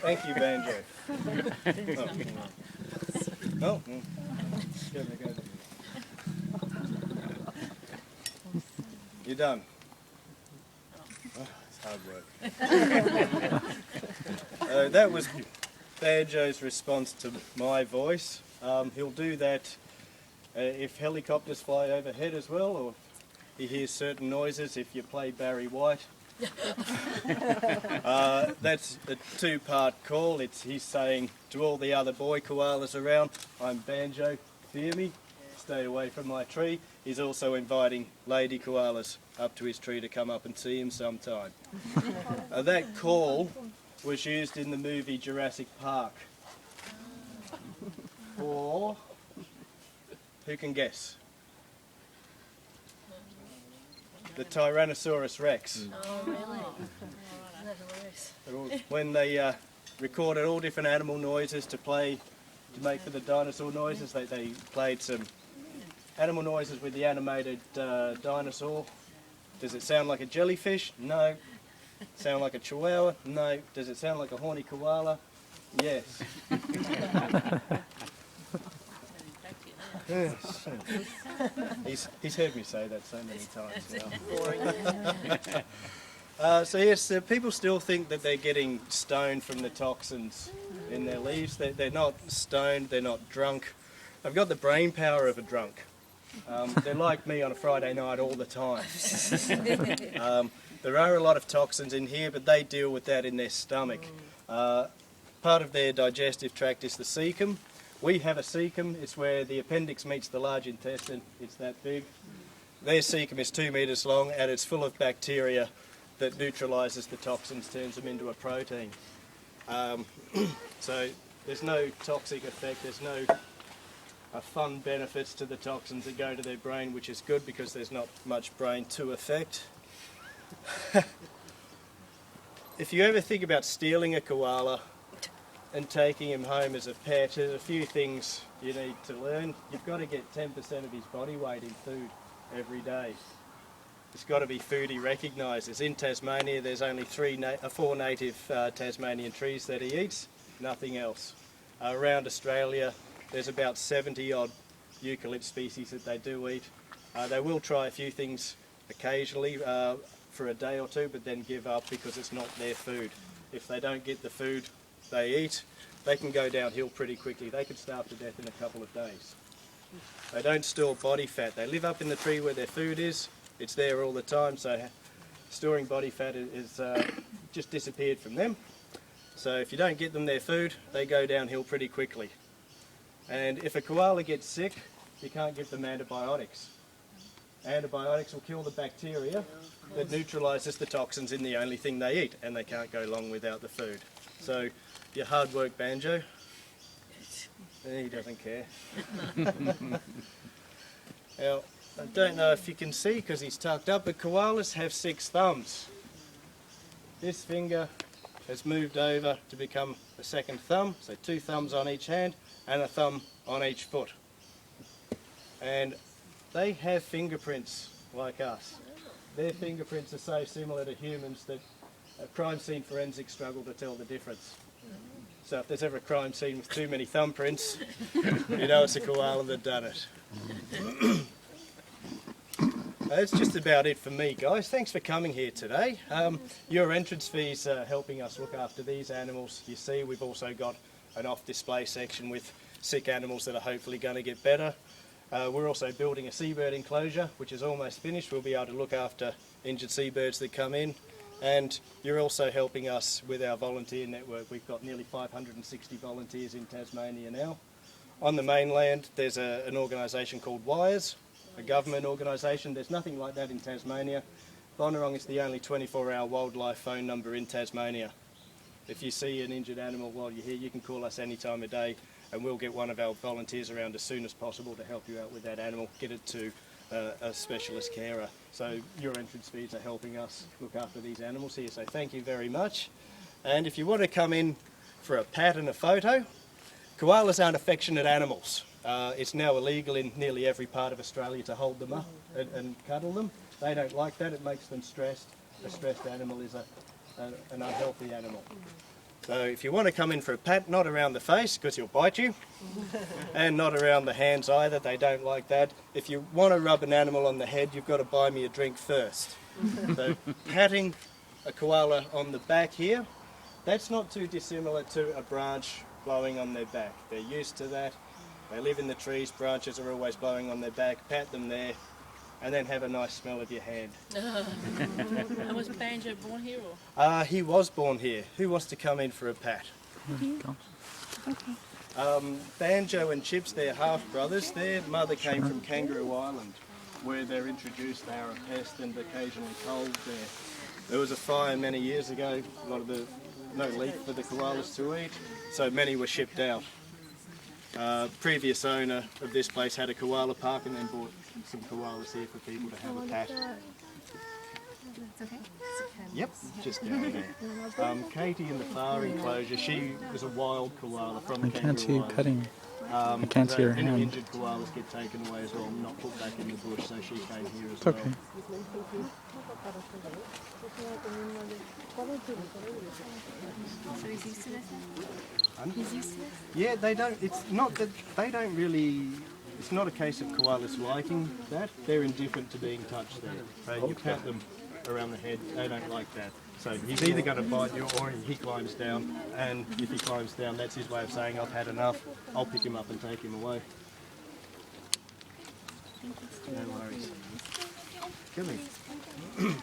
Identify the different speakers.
Speaker 1: Thank you, Banjo. Oh. Go. You're done. Oh, it's hard work. That was Banjo's response to my voice. He'll do that if helicopters fly overhead as well, or he hears certain noises if you play Barry White. That's a two-part call. He's saying to all the other boy koalas around, I'm Banjo, fear me, stay away from my tree. He's also inviting lady koalas up to his tree to come up and see him sometime. That call was used in the movie Jurassic Park. Or, who can guess? The Tyrannosaurus Rex.
Speaker 2: Oh, really?
Speaker 1: When they recorded all different animal noises to make for the dinosaur noises, they played some animal noises with the animated dinosaur. Does it sound like a jellyfish? No. Sound like a chihuahua? No. Does it sound like a horny koala? Yes. Yes. He's heard me say that so many times now. So yes, people still think that they're getting stoned from the toxins in their leaves. They're not stoned, they're not drunk. They've got the brain power of a drunk. They're like me on a Friday night all the time. There are a lot of toxins in here, but they deal with that in their stomach. Part of their digestive tract is the cecum. We have a cecum. It's where the appendix meets the large intestine. It's that big. Their cecum is 2 meters long, and it's full of bacteria that neutralizes the toxins, turns them into a protein. So there's no toxic effect. There's no fun benefits to the toxins that go to their brain, which is good because there's not much brain to affect. If you ever think about stealing a koala and taking him home as a pet, there's a few things you need to learn. You've got to get 10% of his body weight in food every day. It's got to be food he recognises. In Tasmania, there's only 4 native Tasmanian trees that he eats, nothing else. Around Australia, there's about 70 odd eucalypt species that they do eat. They will try a few things occasionally for a day or two, but then give up because it's not their food. If they don't get the food they eat, they can go downhill pretty quickly. They could starve to death in a couple of days. They don't store body fat. They live up in the tree where their food is. It's there all the time, so storing body fat is just disappeared from them. So if you don't get them their food, they go downhill pretty quickly. And if a koala gets sick, you can't give them antibiotics. Antibiotics will kill the bacteria that neutralises the toxins in the only thing they eat, and they can't go long without the food. So your hard work, Banjo. He doesn't care. Now, I don't know if you can see because he's tucked up, but koalas have 6 thumbs. This finger has moved over to become a second thumb, so 2 thumbs on each hand and a thumb on each foot. And they have fingerprints like us. Their fingerprints are so similar to humans that crime scene forensics struggle to tell the difference. So if there's ever a crime scene with too many thumbprints, you know it's a koala that done it. That's just about it for me, guys. Thanks for coming here today. Your entrance fees are helping us look after these animals. You see, we've also got an off-display section with sick animals that are hopefully going to get better. We're also building a seabird enclosure, which is almost finished. We'll be able to look after injured seabirds that come in. And you're also helping us with our volunteer network. We've got nearly 560 volunteers in Tasmania now. On the mainland, there's an organisation called WIRES, a government organisation. There's nothing like that in Tasmania. Bonorong is the only 24-hour wildlife phone number in Tasmania. If you see an injured animal while you're here, you can call us any time of day, and we'll get one of our volunteers around as soon as possible to help you out with that animal, get it to a specialist carer. So your entrance fees are helping us look after these animals here, so thank you very much. And if you want to come in for a pat and a photo, koalas aren't affectionate animals. It's now illegal in nearly every part of Australia to hold them up and cuddle them. They don't like that, it makes them stressed. A stressed animal is an unhealthy animal. So if you want to come in for a pat, not around the face because he'll bite you, and not around the hands either, they don't like that. If you want to rub an animal on the head, you've got to buy me a drink first. So patting a koala on the back here, that's not too dissimilar to a branch blowing on their back. They're used to that. They live in the trees, branches are always blowing on their back, pat them there, and then have a nice smell of your hand.
Speaker 2: And was Banjo born here or?
Speaker 1: He was born here. Who wants to come in for a pat? Banjo and Chips, they're half-brothers. Their mother came from Kangaroo Island, where they're introduced. They are a pest and occasionally cold there. There was a fire many years ago, no leaf for the koalas to eat, so many were shipped out. Previous owner of this place had a koala park and then bought some koalas here for people to have a pat. Yep, just down there. Katie in the far enclosure, she was a wild koala from
Speaker 3: I can't see you
Speaker 1: Kangaroo
Speaker 3: cutting.
Speaker 1: Island.
Speaker 3: I can't see her
Speaker 1: Any
Speaker 3: hand.
Speaker 1: injured koalas get taken away as well, not put back in the bush, so she came here as
Speaker 3: It's
Speaker 1: well.
Speaker 3: okay.
Speaker 2: So he's used to this?
Speaker 1: Um,
Speaker 2: He's used to this?
Speaker 1: Yeah, they don't. It's not that they don't really. It's not a case of koalas liking that. They're indifferent to being touched there. So you pat them around the head, they don't like that. So he's either going to bite you or he climbs down. And if he climbs down, that's his way of saying, I've had enough. I'll pick him up and take him away. No worries. Come here.